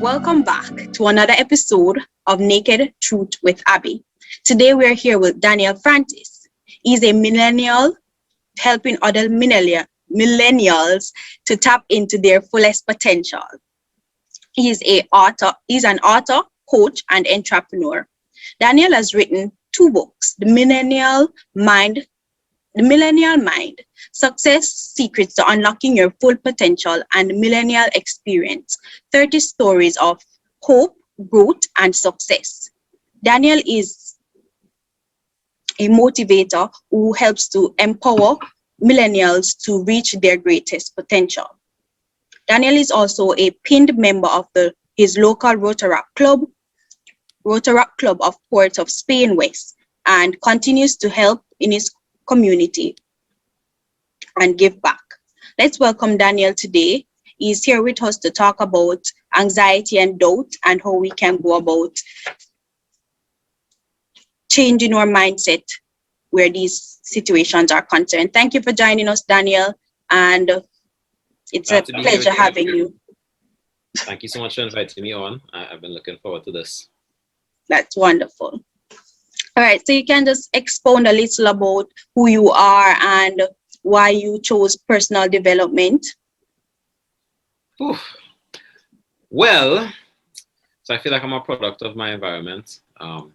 Welcome back to another episode of Naked Truth with Abbiii. Today we are here with Daniel Francis. He's a millennial helping other millennials to tap into their fullest potential. He's an author, coach, and entrepreneur. Daniel has written two books, The Millennial Mind, Success Secrets to Unlocking Your Full Potential, and Millennial Experience, 30 Stories of Hope, Growth, and Success. Daniel is a motivator who helps to empower millennials to reach their greatest potential. Daniel is also a pinned member of his local Rotaract Club of Ports of Spain West, and continues to help in his community and give back. Let's welcome Daniel today. He's here with us to talk about anxiety and doubt and how we can go about changing our mindset where these situations are concerned. Thank you for joining us, Daniel, and it's a pleasure having you. Thank you so much for inviting me on. I've been looking forward to this. That's wonderful. All right, so you can just expound a little about who you are and why you chose personal development. Well, so I feel like I'm a product of my environment. I'm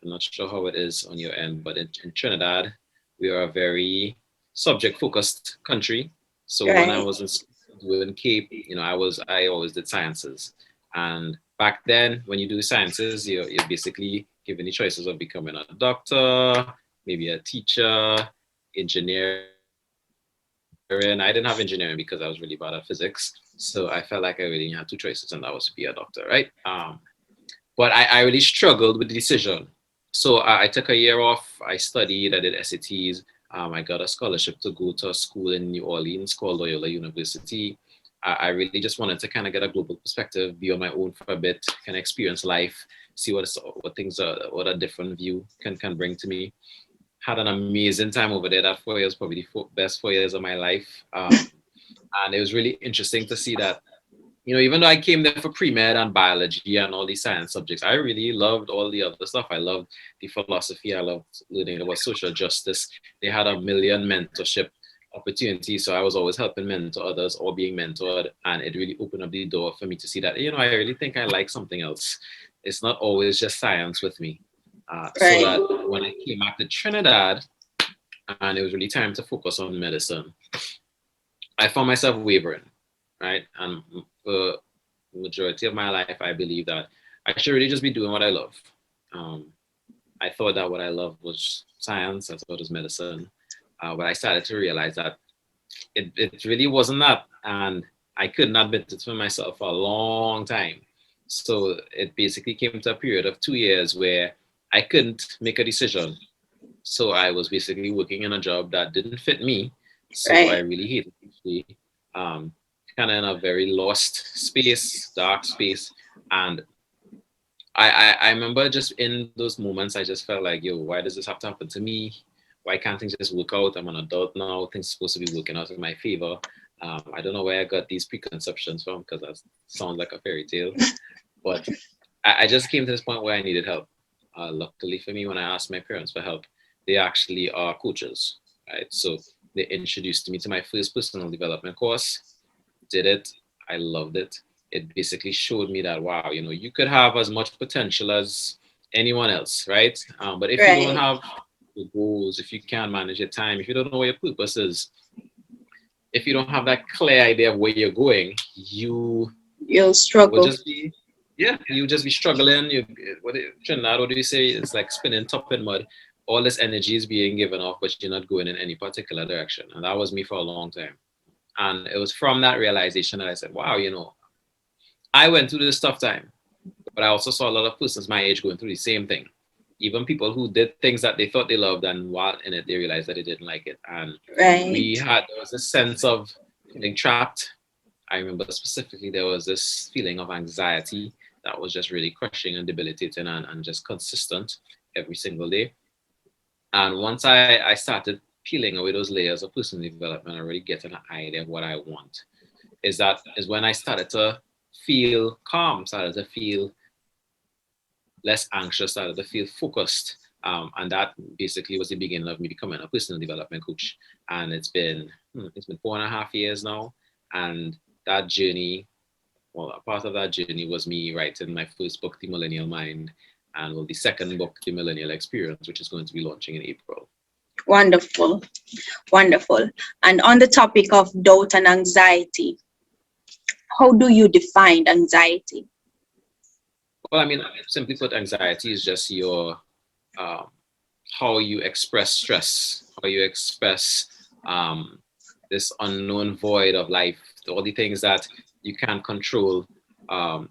not sure how it is on your end, but in Trinidad, we are a very subject-focused country. So Right. when I was in Cape, I always did sciences. And back then, when you do sciences, you're basically given the choices of becoming a doctor, maybe a teacher, engineer. I didn't have engineering because I was really bad at physics. So I felt like I really had two choices, and that was to be a doctor, right? But I really struggled with the decision. So I took a year off. I studied, I did SATs. I got a scholarship to go to a school in New Orleans called Loyola University. I really just wanted to kind of get a global perspective, be on my own for a bit, kind of experience life, see what a different view can bring to me. Had an amazing time over there. That 4 years, probably the best 4 years of my life. And it was really interesting to see that, even though I came there for pre-med and biology and all these science subjects, I really loved all the other stuff. I loved the philosophy. I loved learning about social justice. They had a million mentorship opportunities. So I was always helping mentor others or being mentored. And it really opened up the door for me to see that, I really think I like something else. It's not always just science with me. Right. So that when I came back to Trinidad, and it was really time to focus on medicine, I found myself wavering, right? And for the majority of my life, I believe that I should really just be doing what I love. I thought that what I loved was science, I thought it was medicine. But I started to realize that it really wasn't that. And I couldn't admit it to myself for a long time. So it basically came to a period of 2 years where I couldn't make a decision. So I was basically working in a job that didn't fit me. So Right. I really hated it. Kind of in a very lost space, dark space. And I remember just in those moments, I just felt like, why does this have to happen to me? Why can't things just work out? I'm an adult now. Things are supposed to be working out in my favor. I don't know where I got these preconceptions from because that sounds like a fairy tale. But I just came to this point where I needed help. Luckily for me, when I asked my parents for help, they actually are coaches, right? So they introduced me to my first personal development course, did it, I loved it. It basically showed me that, wow, you could have as much potential as anyone else, right? But if you don't have the goals, if you can't manage your time, if you don't know what your purpose is, if you don't have that clear idea of where you're going, you'll struggle. You'll just be struggling. Trinidad, what do you say? It's like spinning top in mud. All this energy is being given off, but you're not going in any particular direction. And that was me for a long time. And it was from that realization that I said, wow, I went through this tough time, but I also saw a lot of persons my age going through the same thing. Even people who did things that they thought they loved, and while in it, they realized that they didn't like it. And there was this sense of feeling trapped. I remember specifically there was this feeling of anxiety that was just really crushing and debilitating and just consistent every single day. And once I started peeling away those layers of personal development and really getting an idea of what I want, is when I started to feel calm, started to feel less anxious, started to feel focused. And that basically was the beginning of me becoming a personal development coach. And it's been 4.5 years now. And that journey, well, a part of that journey was me writing my first book, The Millennial Mind, and well, the second book, The Millennial Experience, which is going to be launching in April. Wonderful, wonderful. And on the topic of doubt and anxiety, how do you define anxiety? Well, I mean, simply put, anxiety is just your um, how you express stress, how you express this unknown void of life, all the things that you can't control. Um,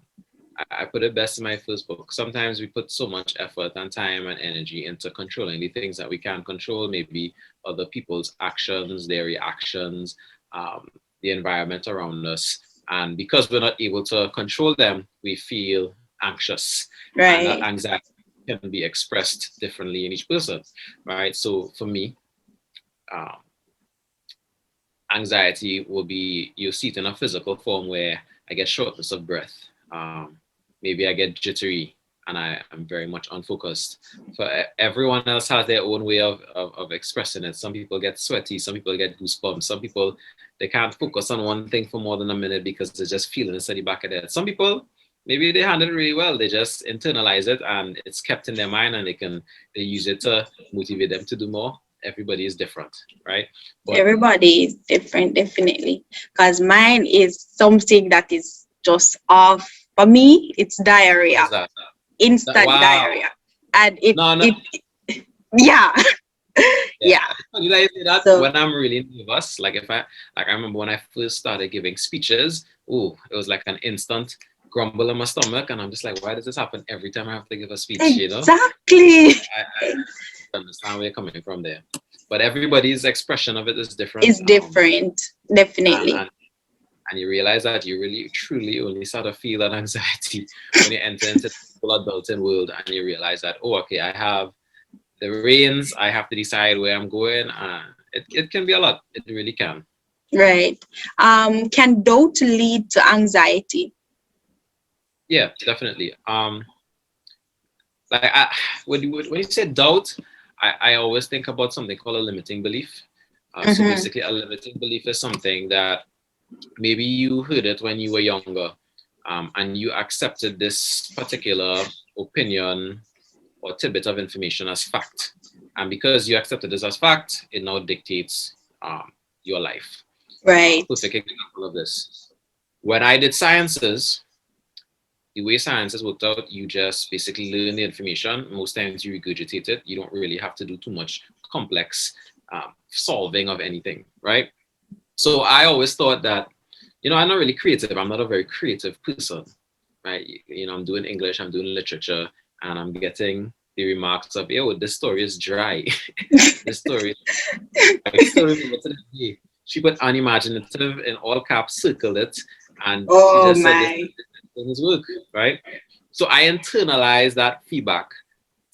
I put it best in my first book. Sometimes we put so much effort and time and energy into controlling the things that we can't control, maybe other people's actions, their reactions, um, the environment around us. And because we're not able to control them, we feel anxious. And that Right. anxiety can be expressed differently in each person, right? So for me, um, anxiety will be you see it in a physical form where I get shortness of breath. Maybe I get jittery and I am very much unfocused. For everyone else has their own way of expressing it. Some people get sweaty, some people get goosebumps, some people they can't focus on one thing for more than a minute because they're just feeling it the back of their head. Some people maybe they handle it really well. They just internalize it and it's kept in their mind and they use it to motivate them to do more. Everybody is different, right? But Everybody is different, definitely. Because mine is something that is just off. For me, it's what diarrhea, is that? instant Wow. diarrhea. And No, no. it yeah, Yeah. yeah. It's funny that you say that So when I'm really nervous. Like if I like I remember when I first started giving speeches, oh, it was like an instant grumble in my stomach. And I'm just like, why does this happen every time I have to give a speech, you know? exactly. I understand where you're coming from there. But everybody's expression of it is different. It's different, And, definitely. and and you realize that you really truly only start to feel that anxiety when you enter into the full adulting world and you realize that, oh, okay, I have the reins, I have to decide where I'm going. It can be a lot. It really can. Right. Can doubt lead to anxiety? Yeah, definitely. Like when you say doubt, I always think about something called a limiting belief. So Mm-hmm. basically, a limiting belief is something that maybe you heard it when you were younger, and you accepted this particular opinion or tidbit of information as fact. And because you accepted this as fact, it now dictates your life. Right. Perfect example of this. When I did sciences, the way sciences worked out, you just basically learn the information. Most times you regurgitate it. You don't really have to do too much complex solving of anything, right? So I always thought that, I'm not really creative. I'm not a very creative person, right? I'm doing English, I'm doing literature, and I'm getting the remarks of, yo, this story is dry. This story, I still remember to this day. She put unimaginative in all caps, circled it, and she Oh just said, this my. thing's work, right? So I internalized that feedback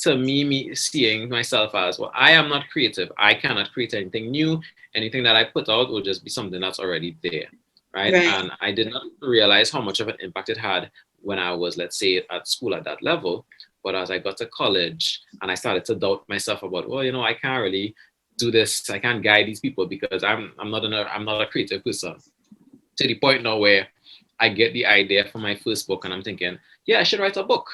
to me seeing myself as, well, I am not creative. I cannot create anything new. Anything that I put out will just be something that's already there, right? Right. And I did not realize how much of an impact it had when I was, let's say, at school at that level. But as I got to college and I started to doubt myself about, well, I can't really do this. I can't guide these people because I'm not a creative person. To the point now where I get the idea for my first book and I'm thinking, yeah, I should write a book.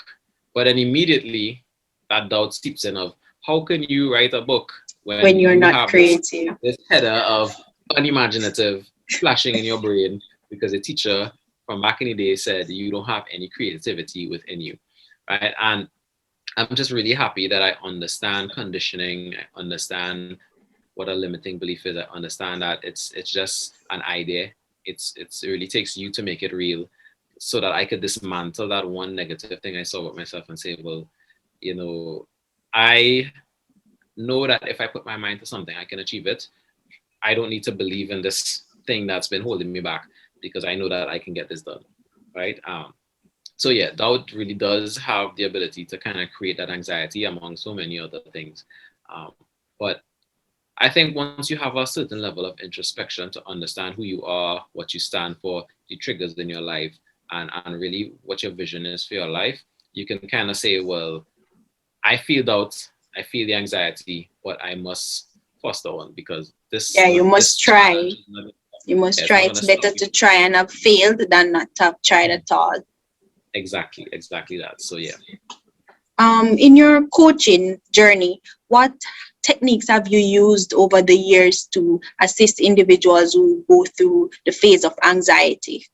But then immediately that doubt seeps in of how can you write a book when When you're you not have this creative. this header of unimaginative flashing in your brain because a teacher from back in the day said you don't have any creativity within you, right? And I'm just really happy that I understand conditioning, I understand what a limiting belief is. I understand that it's just an idea. It really takes you to make it real, so that I could dismantle that one negative thing I saw with myself and say, well, you know, I know that if I put my mind to something, I can achieve it. I don't need to believe in this thing that's been holding me back because I know that I can get this done, right? So yeah, doubt really does have the ability to kind of create that anxiety among so many other things. Um, but I think once you have a certain level of introspection to understand who you are, what you stand for, the triggers in your life, and really what your vision is for your life, you can kind of say, well, I feel doubt, I feel the anxiety, but I must foster one because Yeah, you this must try. challenge is not, You must yeah, it's try. not It's gonna stop better me. to try and have failed than not to have tried at all. Exactly that. So yeah. In your coaching journey, what techniques have you used over the years to assist individuals who go through the phase of anxiety?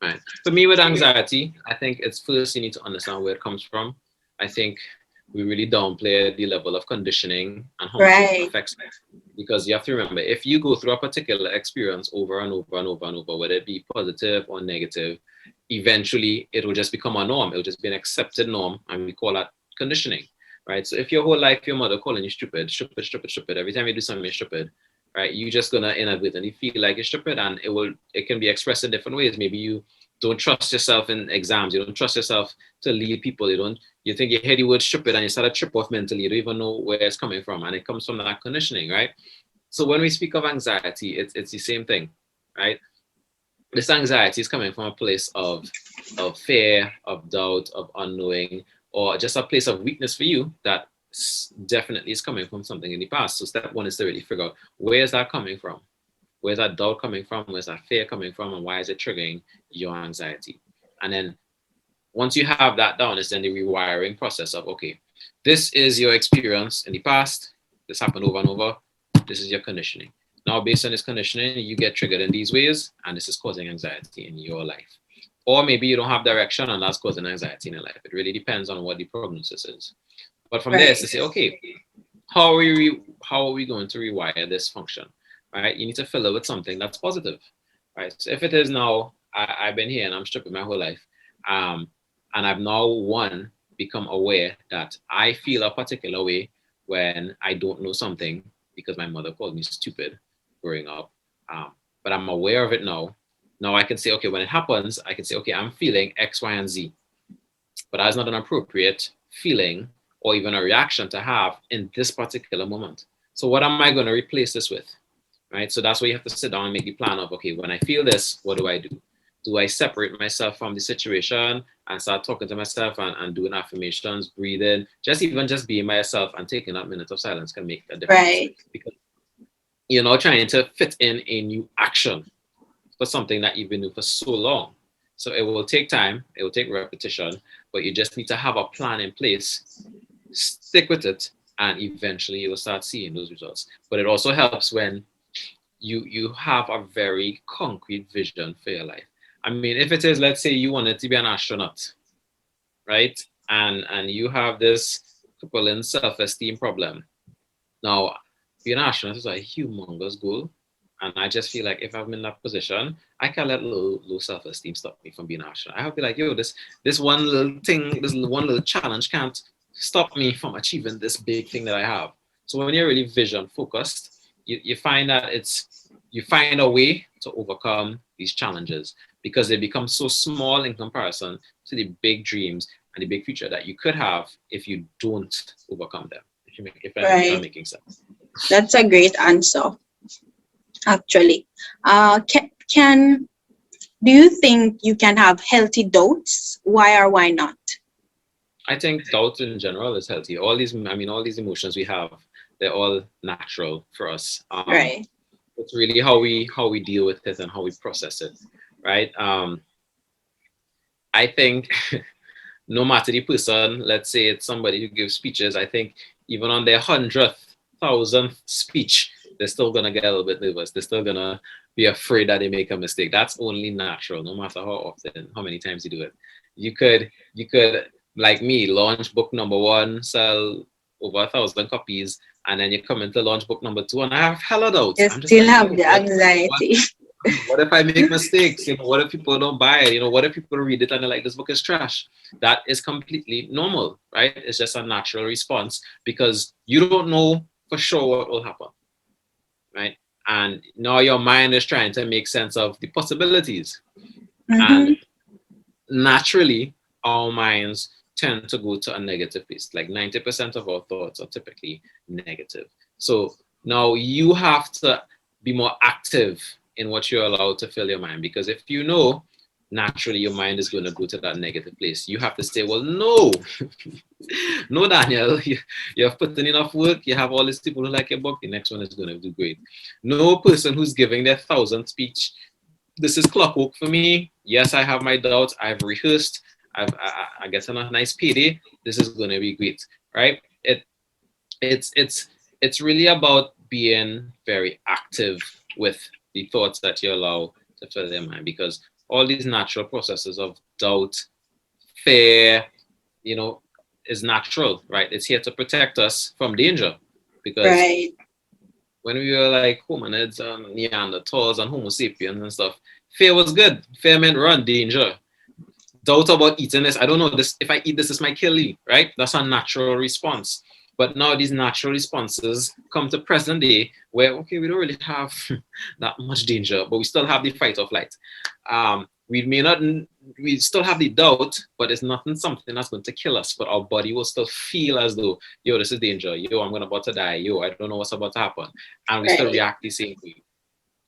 Right. For me, with anxiety, I think it's first you need to understand where it comes from. I think we really downplay the level of conditioning and how much it Right, affects. Because you have to remember, if you go through a particular experience over and over and over and over, whether it be positive or negative, eventually it will just become a norm. It will just be an accepted norm, and we call that conditioning, right? So if your whole life your mother calling you stupid, stupid, stupid, stupid, every time you do something you're stupid, right? You're just gonna inadvertently feel like you're stupid, and it can be expressed in different ways. Maybe you don't trust yourself in exams. You don't trust yourself to lead people. You think you hear the word stupid and you start to trip off mentally. You don't even know where it's coming from. And it comes from that conditioning, right? So when we speak of anxiety, it's the same thing, right? This anxiety is coming from a place of fear, of doubt, of unknowing, or just a place of weakness for you that definitely is coming from something in the past. So step one is to really figure out where is that coming from? Where's that doubt coming from? Where's that fear coming from? And why is it triggering your anxiety? And then once you have that down, it's then the rewiring process of, okay, this is your experience in the past. This happened over and over. This is your conditioning. Now, based on this conditioning, you get triggered in these ways, and this is causing anxiety in your life. Or maybe you don't have direction, and that's causing anxiety in your life. It really depends on what the prognosis is. But from there, it's to right, say, okay, how are we going to rewire this function? Right? You need to fill it with something that's positive. Right. So if it is now, I've been here and I'm stripping my whole life, um, and I've now become aware that I feel a particular way when I don't know something because my mother called me stupid growing up. But I'm aware of it now. Now I can say, okay, when it happens, I can say, okay, I'm feeling X, Y, and Z, but that's not an appropriate feeling or even a reaction to have in this particular moment. So what am I going to replace this with? Right? So that's where you have to sit down and make the plan of, okay, when I feel this, what do I do? Do I separate myself from the situation and start talking to myself and doing affirmations, breathing, just being myself and taking that minute of silence can make a difference right, because you're not trying to fit in a new action for something that you've been doing for so long. So it will take time, it will take repetition, but you just need to have a plan in place, stick with it, and eventually you will start seeing those results. But it also helps when you have a very concrete vision for your life. I mean, if it is, let's say you wanted to be an astronaut, right? And you have this crippling self-esteem problem. Now, being an astronaut is a humongous goal. And I just feel like if I'm in that position, I can't let low self-esteem stop me from being an astronaut. I have to be like, yo, this one little thing, this one little challenge can't stop me from achieving this big thing that I have. So when you're really vision focused, you find that you find a way to overcome these challenges because they become so small in comparison to the big dreams and the big future that you could have if you don't overcome them. If I'm right. making sense. That's a great answer, actually. Can do you think you can have healthy doubts? Why or why not? I think doubt in general is healthy. All these emotions we have, they're all natural for us. Right, It's really how we deal with it and how we process it, right? I think no matter the person, let's say it's somebody who gives speeches, I think even on their 100,000th speech, they're still gonna get a little bit nervous. They're still gonna be afraid that they make a mistake. That's only natural, no matter how often, how many times you do it. You could like me launch book number one, sell over 1,000 copies, and then you come into launch book number two, and I have hella doubts. you I'm just still like, have yo, the anxiety. what if I make mistakes? What if people don't buy it? What if people read it and they're like, this book is trash? That is completely normal, right? It's just a natural response because you don't know for sure what will happen, right? And now your mind is trying to make sense of the possibilities. And Mm-hmm. naturally, our minds tend to go to a negative place. Like 90% of our thoughts are typically negative. So now you have to be more active in what you're allowed to fill your mind because if you know naturally your mind is going to go to that negative place. You have to say, well, no, no, Daniel, you have put in enough work. You have all these people who like your book. The next one is going to do great. No person who's giving their 1,000th speech, this is clockwork for me. Yes, I have my doubts. I've rehearsed. I get a nice payday. This is going to be great, right? It's it's it's really about being very active with the thoughts that you allow to fill your mind, because all these natural processes of doubt, fear, you know, is natural, right? It's here to protect us from danger, because Right. when we were like hominids and Neanderthals and Homo sapiens and stuff, fear was good. Fear meant run, danger. Doubt about eating this. I don't know this. If I eat this, this might kill you, right? That's a natural response. But now these natural responses come to present day where, okay, we don't really have that much danger, but we still have the fight or flight. We may not, we still have the doubt, but it's nothing something that's going to kill us. But our body will still feel as though, yo, this is danger. Yo, I'm about to die. Yo, I don't know what's about to happen. And we still Right. react the same way.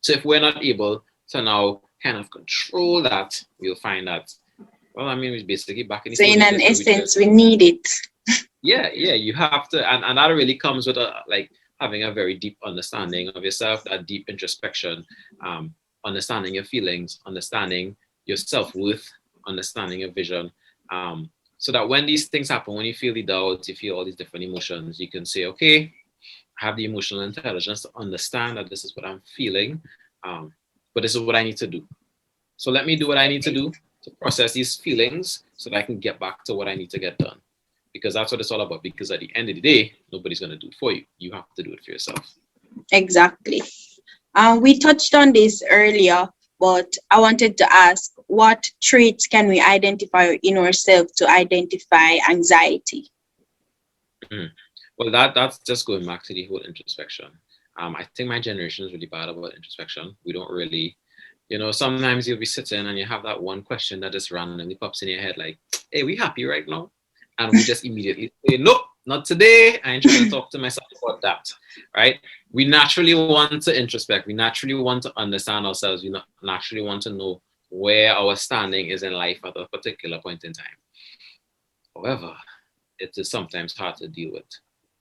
So if we're not able to now kind of control that, we'll find that, well, I mean, we're basically back in the So Stone in an Ages where we just, essence, we need it. yeah, you have to, and that really comes with like having a very deep understanding of yourself, that deep introspection, um, understanding your feelings, understanding your self-worth, understanding your vision. So that when these things happen, when you feel the doubts, you feel all these different emotions, you can say, okay, I have the emotional intelligence to understand that this is what I'm feeling, um, but this is what I need to do. So let me do what I need to do to process these feelings so that I can get back to what I need to get done. Because that's what it's all about. Because at the end of the day, nobody's going to do it for you. You have to do it for yourself. Exactly. We touched on this earlier, but I wanted to ask, what traits can we identify in ourselves to identify anxiety? Mm. Well, that's just going back to the whole introspection. I think my generation is really bad about introspection. We don't really, sometimes you'll be sitting and you have that one question that just randomly pops in your head, like, hey, we happy right now? And we just immediately say, nope, not today. I ain't trying to talk to myself about that, right? We naturally want to introspect. We naturally want to understand ourselves. We naturally want to know where our standing is in life at a particular point in time. However, it is sometimes hard to deal with,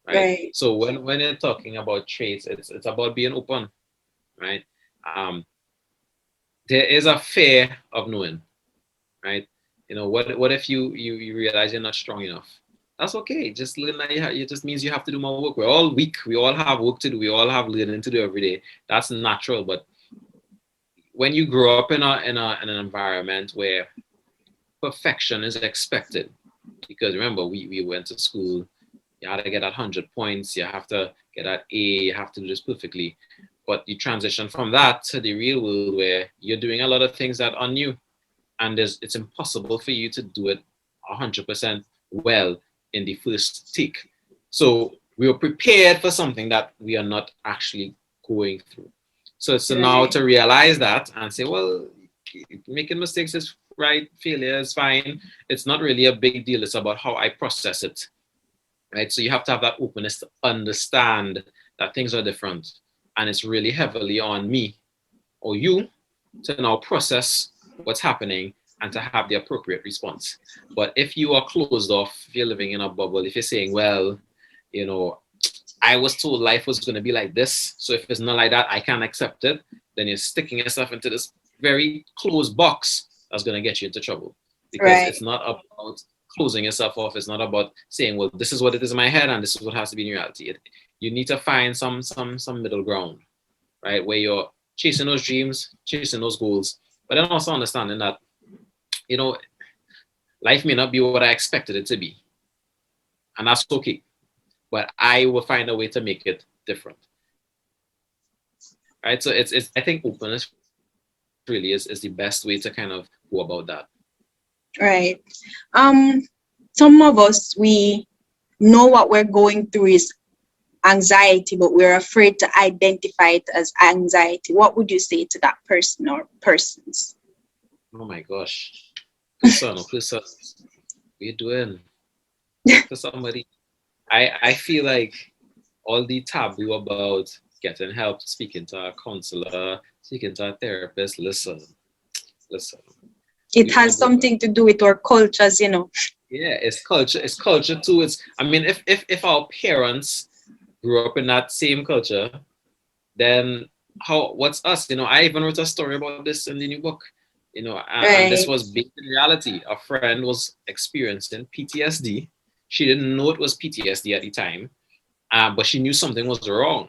right? Right. So when you're talking about traits, it's about being open, right? Um, there is a fear of knowing, right? What if you realize you're not strong enough? That's okay. Just learn that it just means you have to do more work. We're all weak. We all have work to do. We all have learning to do every day. That's natural. But when you grow up in an environment where perfection is expected, because remember we went to school, you had to get that 100 points, you have to get that A, you have to do this perfectly. But you transition from that to the real world where you're doing a lot of things that are new, and it's impossible for you to do it 100% well in the first take. So we are prepared for something that we are not actually going through. So now Right. to realize that and say, well, making mistakes is right, failure is fine. It's not really a big deal. It's about how I process it, right? So you have to have that openness to understand that things are different, and it's really heavily on me or you to now process what's happening and to have the appropriate response. But if you are closed off, if you're living in a bubble, if you're saying, well, you know, I was told life was going to be like this, so if it's not like that, I can't accept it, then you're sticking yourself into this very closed box that's going to get you into trouble. Because it's Right. not about closing yourself off. It's not about saying, well, this is what it is in my head and this is what has to be in reality. You need to find some middle ground, right? Where you're chasing those dreams, chasing those goals, but then also understanding that, you know, life may not be what I expected it to be. And that's okay. But I will find a way to make it different. Right. So it's I think openness really is the best way to kind of go about that. Right. Um, some of us, we know what we're going through is anxiety, but we're afraid to identify it as anxiety. What would you say to that person or persons? Oh my gosh. Person or persons, what you doing? Talk to somebody. I feel like all the taboo about getting help, speaking to a counselor, speaking to a therapist, listen. It We all has go through. something to do with our cultures, you know. Yeah, it's culture. It's culture too. It's I mean, if our parents grew up in that same culture, then how what's us? You know, I even wrote a story about this in the new book. You know, and this Right. was based in reality. A friend was experiencing PTSD. She didn't know it was PTSD at the time, but she knew something was wrong,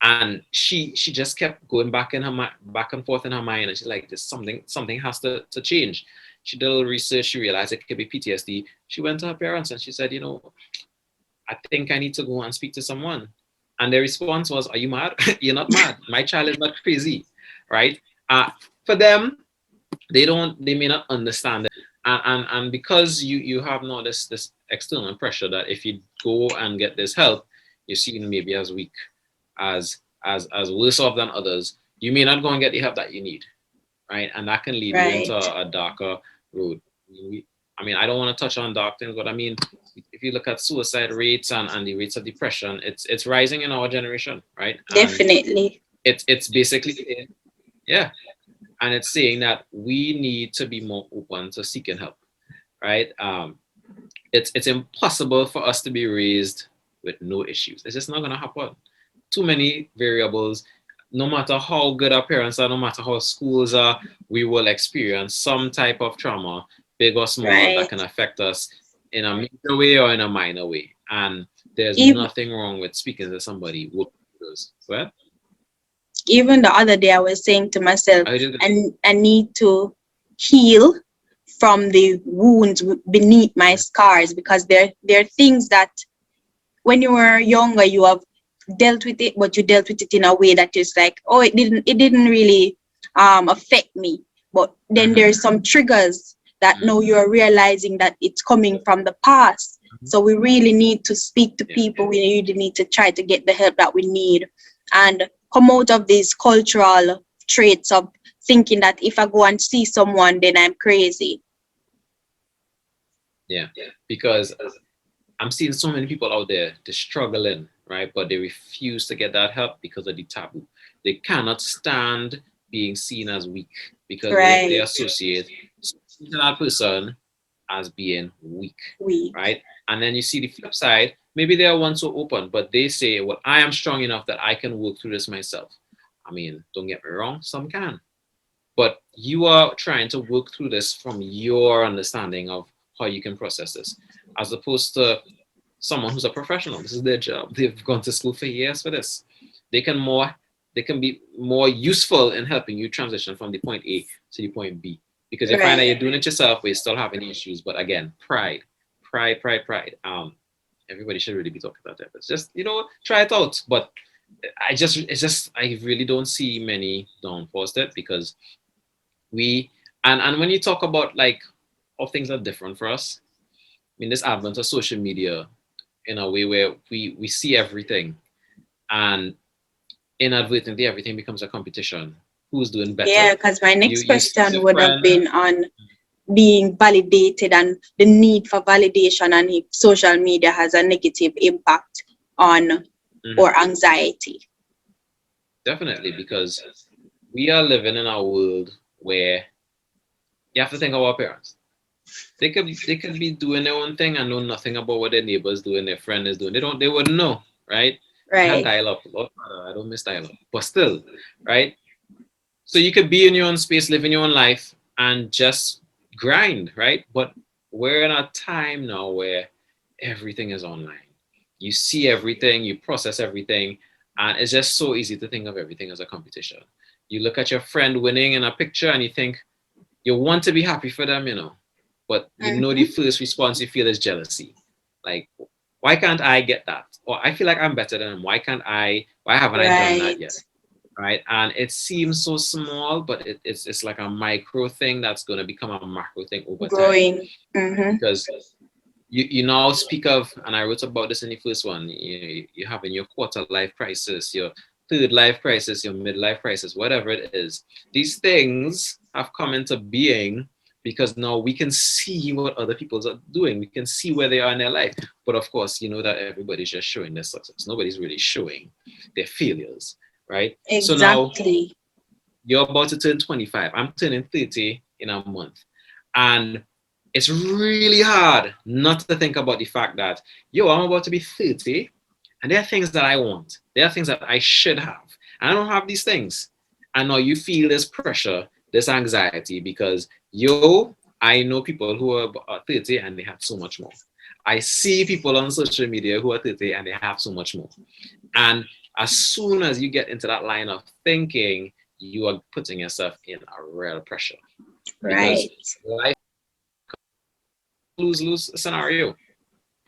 and she just kept going back in her back and forth in her mind, and she's like, "This something has to change." She did a little research. She realized it could be PTSD. She went to her parents and she said, "You know, I think I need to go and speak to someone." And their response was, "Are you mad? You're not mad. My child is not crazy, right?" For them, they may not understand it, and because you have now this external pressure that if you go and get this help, you're seen maybe as weak, as worse off than others. You may not go and get the help that you need, right? And that can lead you into Right. a darker road. I mean, I don't want to touch on dark things, but I mean, if you look at suicide rates and the rates of depression, it's rising in our generation, right? And Definitely. it's basically, yeah, and it's saying that we need to be more open to seeking help, right? It's impossible for us to be raised with no issues. It's just not gonna happen. Too many variables. No matter how good our parents are, no matter how schools are, we will experience some type of trauma, big or small, that Right. can affect us in a major way or in a minor way. And there's Even nothing wrong with speaking to somebody who knows. Well, even the other day I was saying to myself, I did. and I need to heal from the wounds beneath my scars, because there are things that when you were younger you have dealt with it, but you dealt with it in a way that is like, oh, it didn't really affect me. But then Mhm, there's some triggers that mhm, now you're realizing that it's coming from the past. mhm. So we really need to speak to Yeah, people. We really need to try to get the help that we need and come out of these cultural traits of thinking that if I go and see someone, then I'm crazy. yeah. Because I'm seeing so many people out there, they're struggling, right? But they refuse to get that help because of the taboo. They cannot stand being seen as weak because they Right. associate that person as being weak, Weak. right? And then you see the flip side. Maybe they are one so open, but they say, "Well, I am strong enough that I can work through this myself." I mean, don't get me wrong, some can, but you are trying to work through this from your understanding of how you can process this, as opposed to someone who's a professional. This is their job. They've gone to school for years for this. They can more they can be more useful in helping you transition from the point A to the point B. Because you find that Right. you're doing it yourself, but you still have any issues. But again, pride. Everybody should really be talking about that. It's just, try it out. But I really don't see many downfalls to it, because we and when you talk about like how things are different for us, I mean, this advent of social media, in a way where we see everything, and inadvertently everything becomes a competition. Who's doing better? Yeah, because my You next you see question your would have friend. been on being validated and the need for validation, and if social media has a negative impact on Mhm. our anxiety. Definitely, because we are living in a world where you have to think of our parents. They could be doing their own thing and know nothing about what their neighbors doing, their friend is doing. They wouldn't know, right? They had Right. dial up. Lord Father, I don't miss dial up. But still, right? So you could be in your own space, living your own life, and just grind, right? But we're in a time now where everything is online. You see everything, you process everything, and it's just so easy to think of everything as a competition. You look at your friend winning in a picture and you think you want to be happy for them, but the Mm-hmm. first response you feel is jealousy. Like, why can't I get that? Or I feel like I'm better than them. Why haven't I done that Right. yet? Right? And it seems so small, but it's like a micro thing that's going to become a macro thing over time. Growing. Mm-hmm. Because you now speak of, and I wrote about this in the first one, you having your quarter life crisis, your third life crisis, your midlife crisis, whatever it is. These things have come into being because now we can see what other people are doing. We can see where they are in their life. But of course, you know that everybody's just showing their success. Nobody's really showing their failures, right? So now Exactly. you're about to turn 25. I'm turning 30 in a month. And it's really hard not to think about the fact that, yo, I'm about to be 30 and there are things that I want. There are things that I should have. And I don't have these things. And now you feel this pressure, this anxiety because, yo, I know people who are 30 and they have so much more. I see people on social media who are 30 and they have so much more. And as soon as you get into that line of thinking, you are putting yourself in a real pressure because Right. life lose scenario,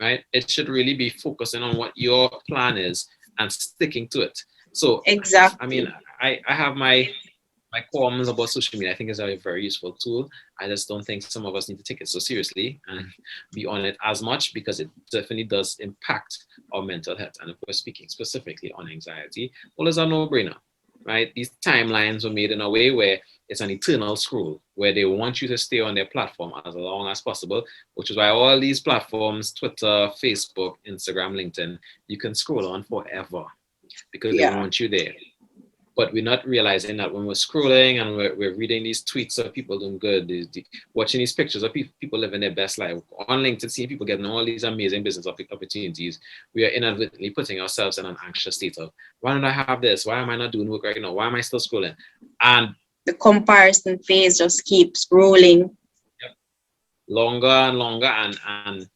right? It should really be focusing on what your plan is and sticking to it. So, I mean, Exactly. I have my qualms about social media. I think it's a very useful tool. I just don't think some of us need to take it so seriously and be on it as much because it definitely does impact our mental health. And if we're speaking specifically on anxiety, well, it's a no-brainer, right? These timelines were made in a way where it's an eternal scroll, where they want you to stay on their platform as long as possible, which is why all these platforms, Twitter, Facebook, Instagram, LinkedIn, you can scroll on forever because they Yeah. want you there, but we're not realizing that when we're scrolling and we're reading these tweets of people doing good, watching these pictures of people living their best life on LinkedIn, seeing people getting all these amazing business opportunities, we are inadvertently putting ourselves in an anxious state of, why don't I have this? Why am I not doing work right now? Why am I still scrolling? And The comparison phase just keeps rolling. longer and longer, and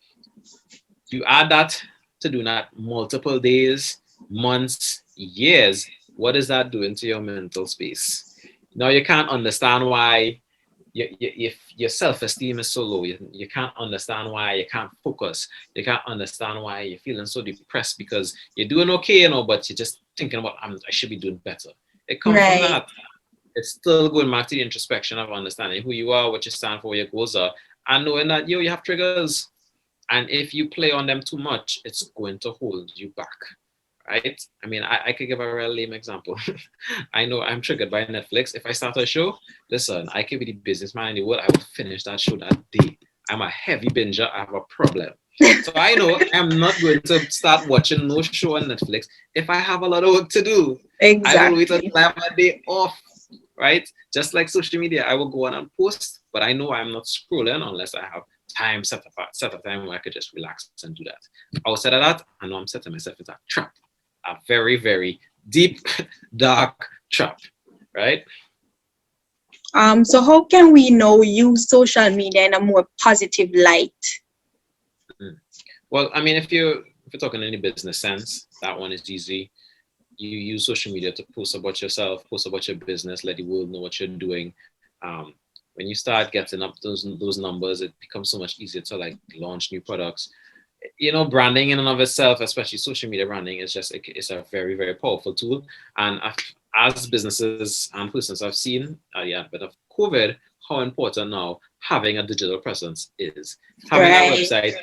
you add that to doing that multiple days, months, years, what is that doing to your mental space? Now you can't understand why your self-esteem is so low. You can't understand why you can't focus. You can't understand why you're feeling so depressed because you're doing okay, but you're just thinking about, I should be doing better. It comes from Right. that. It's still going back to the introspection of understanding who you are, what you stand for, what your goals are, and knowing that you have triggers. And if you play on them too much, it's going to hold you back, right? I mean, I could give a real lame example. I know I'm triggered by Netflix. If I start a show, listen, I could be the businessman in the world. I will finish that show that day. I'm a heavy binger. I have a problem. So I know I'm not going to start watching no show on Netflix if I have a lot of work to do. I will wait until Exactly. I have a day off, right? Just like social media, I will go on and post, but I know I'm not scrolling unless I have time set a time where I could just relax and do that. Outside of that, I know I'm setting myself into a trap, a very, very deep, dark trap, right? So how can we now use social media in a more positive light? Mm. Well, I mean, if you're talking any business sense, that one is easy. You use social media to post about yourself, post about your business, let the world know what you're doing. Um, when you start getting up those numbers, it becomes so much easier to like launch new products. Branding in and of itself, especially social media branding, is just it's a very, very powerful tool. And as businesses and persons have seen at the advent of COVID, how important now having a digital presence is. Having that Right. website,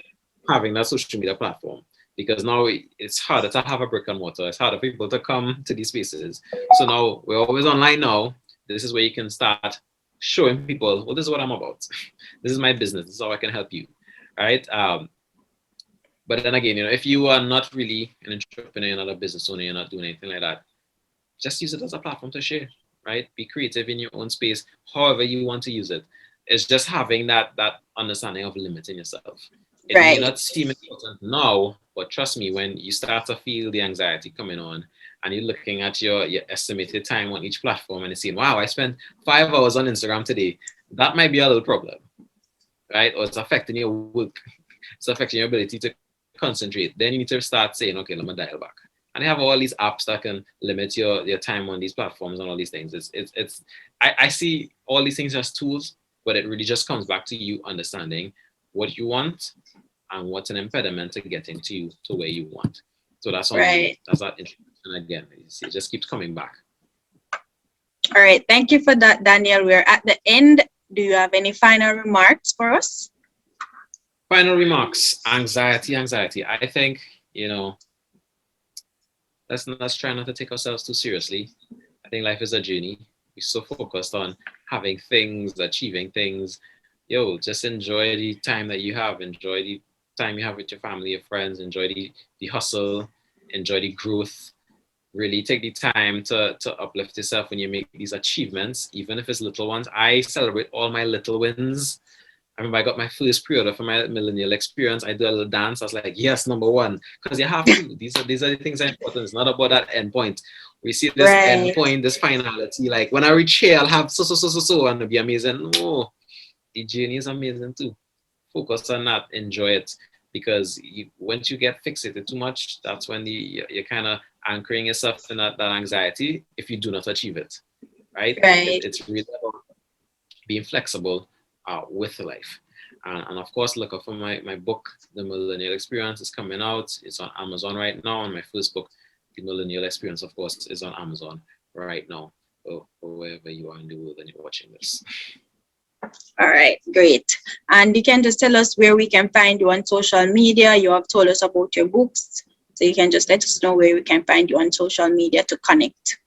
having that social media platform, because now it's harder to have a brick and mortar. It's harder for people to come to these spaces. So now we're always online now. This is where you can start showing people, well, this is what I'm about. This is my business. This is how I can help you. Right. But then again, if you are not really an entrepreneur, you're not a business owner, you're not doing anything like that, just use it as a platform to share, right? Be creative in your own space, however you want to use it. It's just having that understanding of limiting yourself. It may Right. not seem important now, but trust me, when you start to feel the anxiety coming on and you're looking at your estimated time on each platform and you're saying, wow, I spent 5 hours on Instagram today, that might be a little problem, right? Or it's affecting your work, it's affecting your ability to concentrate. Then you need to start saying, okay, let me dial back. And they have all these apps that can limit your time on these platforms and all these things. I see all these things as tools, but it really just comes back to you understanding what you want and what's an impediment to getting to you to where you want. So that's on me. Right. That's that introduction again. You see, it just keeps coming back. All right. Thank you for that, Daniel. We're at the end. Do you have any final remarks for us? Final remarks. Anxiety, anxiety. I think, let's try not to take ourselves too seriously. I think life is a journey. We're so focused on having things, achieving things. Yo, just enjoy the time that you have. Enjoy the time you have with your family, your friends. Enjoy the hustle. Enjoy the growth. Really take the time to uplift yourself when you make these achievements, even if it's little ones. I celebrate all my little wins. I remember I got my first pre-order for my millennial experience. I did a little dance. I was like, yes, number one, because you have to. These are the things that are important. It's not about that end point. We see this end Right. point, this finality. Like when I reach here, I'll have so, and it'll be amazing. No, the journey is amazing too. Focus on that. Enjoy it, because once you get fixated too much, that's when you're kind of anchoring yourself in that anxiety if you do not achieve it, right? Right. It's really about being flexible with life. And of course, look out for my book, The Millennial Experience, is coming out. It's on Amazon right now. And my first book, The Millennial Experience, of course, is on Amazon right now, or wherever you are in the world and you're watching this. All right, great. And you can just tell us where we can find you on social media. You have told us about your books, so you can just let us know where we can find you on social media to connect.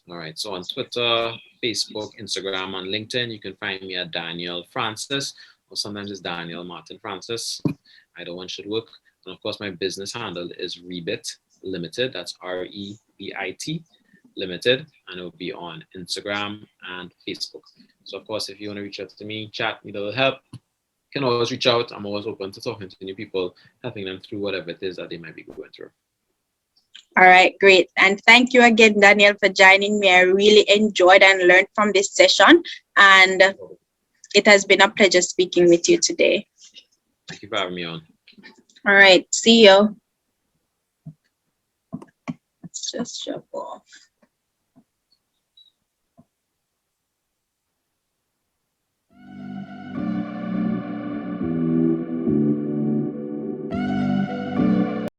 All right. So on Twitter, Facebook, Instagram, and LinkedIn, you can find me at Daniel Francis, or sometimes it's Daniel Martin Francis. Either one should work. And of course, my business handle is Rebit Limited. That's REBIT Limited, and it will be on Instagram and Facebook. So of course, if you want to reach out to me, chat, need a little help, you can always reach out. I'm always open to talking to new people, helping them through whatever it is that they might be going through. All right, great. And thank you again, Daniel, for joining me. I really enjoyed and learned from this session. And it has been a pleasure speaking with you today. Thank you for having me on. All right, see you. Let's just jump off.